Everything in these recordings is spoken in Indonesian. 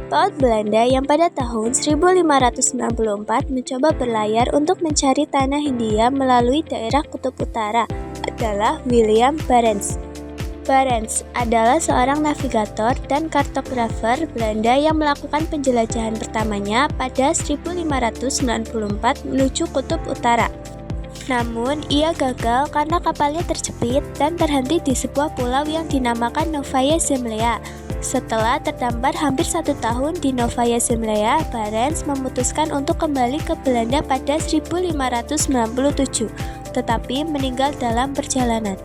Pelaut Belanda yang pada tahun 1594 mencoba berlayar untuk mencari tanah Hindia melalui daerah Kutub Utara adalah William Barents. Barents adalah seorang navigator dan kartografer Belanda yang melakukan penjelajahan pertamanya pada 1594 menuju Kutub Utara. Namun, ia gagal karena kapalnya terjepit dan terhenti di sebuah pulau yang dinamakan Novaya Zemlya. Setelah terdampar hampir 1 tahun di Novaya Zemlya, Barents memutuskan untuk kembali ke Belanda pada 1597, tetapi meninggal dalam perjalanan.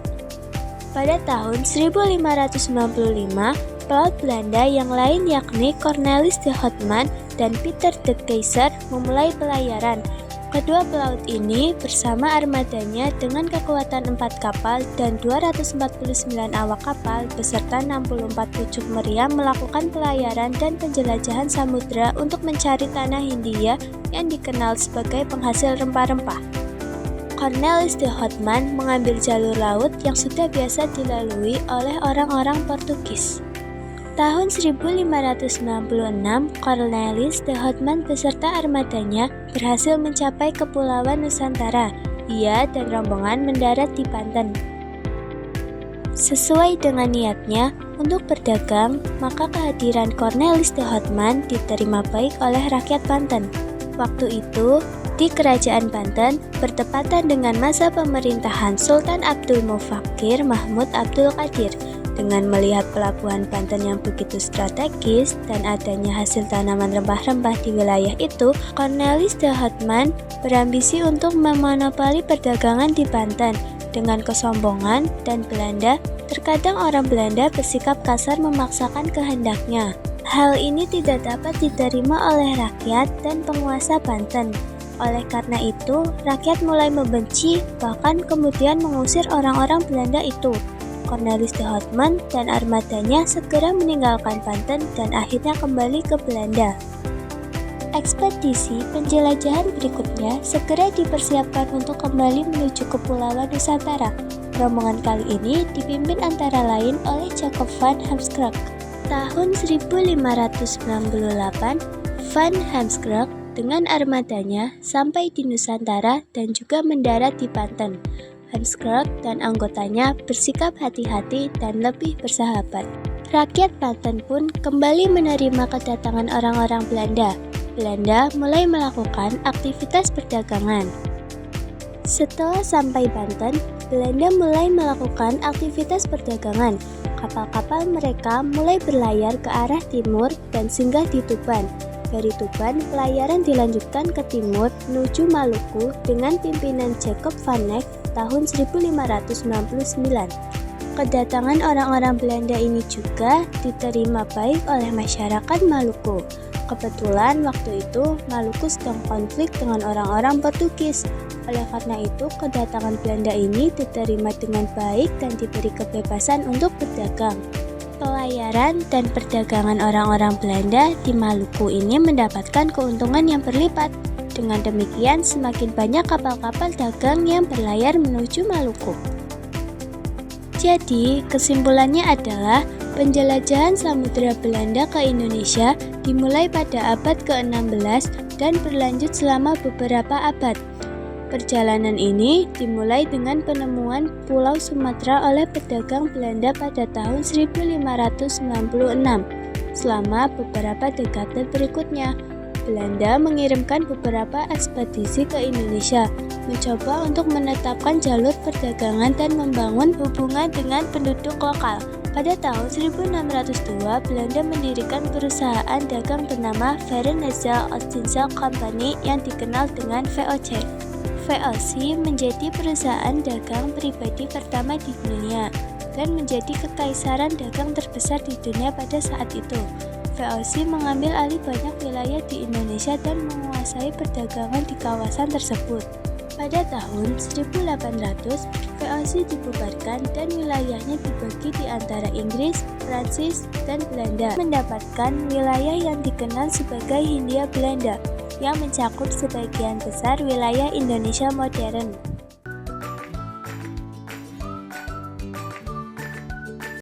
Pada tahun 1595, pelaut Belanda yang lain yakni Cornelis de Houtman dan Pieter de Keyser memulai pelayaran. Kedua pelaut ini bersama armadanya dengan kekuatan 4 kapal dan 249 awak kapal beserta 64 pucuk meriam melakukan pelayaran dan penjelajahan samudera untuk mencari tanah Hindia yang dikenal sebagai penghasil rempah-rempah. Cornelis de Houtman mengambil jalur laut yang sudah biasa dilalui oleh orang-orang Portugis. Tahun 1566, Cornelis de Houtman beserta armadanya berhasil mencapai Kepulauan Nusantara. Ia dan rombongan mendarat di Banten. Sesuai dengan niatnya untuk berdagang, maka kehadiran Cornelis de Houtman diterima baik oleh rakyat Banten. Waktu itu, di Kerajaan Banten bertepatan dengan masa pemerintahan Sultan Abdul Mufakir Mahmud Abdul Qadir. Dengan melihat pelabuhan Banten yang begitu strategis dan adanya hasil tanaman rempah-rempah di wilayah itu, Cornelis de Houtman berambisi untuk memonopoli perdagangan di Banten. Dengan kesombongan dan Belanda, terkadang orang Belanda bersikap kasar memaksakan kehendaknya. Hal ini tidak dapat diterima oleh rakyat dan penguasa Banten. Oleh karena itu, rakyat mulai membenci, bahkan kemudian mengusir orang-orang Belanda itu. Cornelis de Houtman dan armadanya segera meninggalkan Banten dan akhirnya kembali ke Belanda. Ekspedisi penjelajahan berikutnya segera dipersiapkan untuk kembali menuju Kepulauan Nusantara. Rombongan kali ini dipimpin antara lain oleh Jacob van Heemskerck. Tahun 1598, Van Heemskerck dengan armadanya sampai di Nusantara dan juga mendarat di Banten. Heemskerck dan anggotanya bersikap hati-hati dan lebih bersahabat. Rakyat Banten pun kembali menerima kedatangan orang-orang Belanda. Belanda mulai melakukan aktivitas perdagangan. Setelah sampai Banten, Belanda mulai melakukan aktivitas perdagangan. Kapal-kapal mereka mulai berlayar ke arah timur dan singgah di Tuban. Dari Tuban, pelayaran dilanjutkan ke timur menuju Maluku dengan pimpinan Jacob van Eyck tahun 1599. Kedatangan orang-orang Belanda ini juga diterima baik oleh masyarakat Maluku. Kebetulan waktu itu Maluku sedang konflik dengan orang-orang Portugis. Oleh karena itu, kedatangan Belanda ini diterima dengan baik dan diberi kebebasan untuk berdagang. Pelayaran dan perdagangan orang-orang Belanda di Maluku ini mendapatkan keuntungan yang berlipat. Dengan demikian, semakin banyak kapal-kapal dagang yang berlayar menuju Maluku. Jadi, kesimpulannya adalah penjelajahan samudera Belanda ke Indonesia dimulai pada abad ke-16 dan berlanjut selama beberapa abad. Perjalanan ini dimulai dengan penemuan Pulau Sumatera oleh pedagang Belanda pada tahun 1596. Selama beberapa dekade berikutnya, Belanda mengirimkan beberapa ekspedisi ke Indonesia, mencoba untuk menetapkan jalur perdagangan dan membangun hubungan dengan penduduk lokal. Pada tahun 1602, Belanda mendirikan perusahaan dagang bernama Verenigde Oostindische Compagnie yang dikenal dengan VOC. VOC menjadi perusahaan dagang pribadi pertama di dunia dan menjadi kekaisaran dagang terbesar di dunia pada saat itu. VOC mengambil alih banyak wilayah di Indonesia dan menguasai perdagangan di kawasan tersebut. Pada tahun 1800, VOC dibubarkan dan wilayahnya dibagi di antara Inggris, Prancis, dan Belanda, mendapatkan wilayah yang dikenal sebagai Hindia Belanda, yang mencakup sebagian besar wilayah Indonesia modern.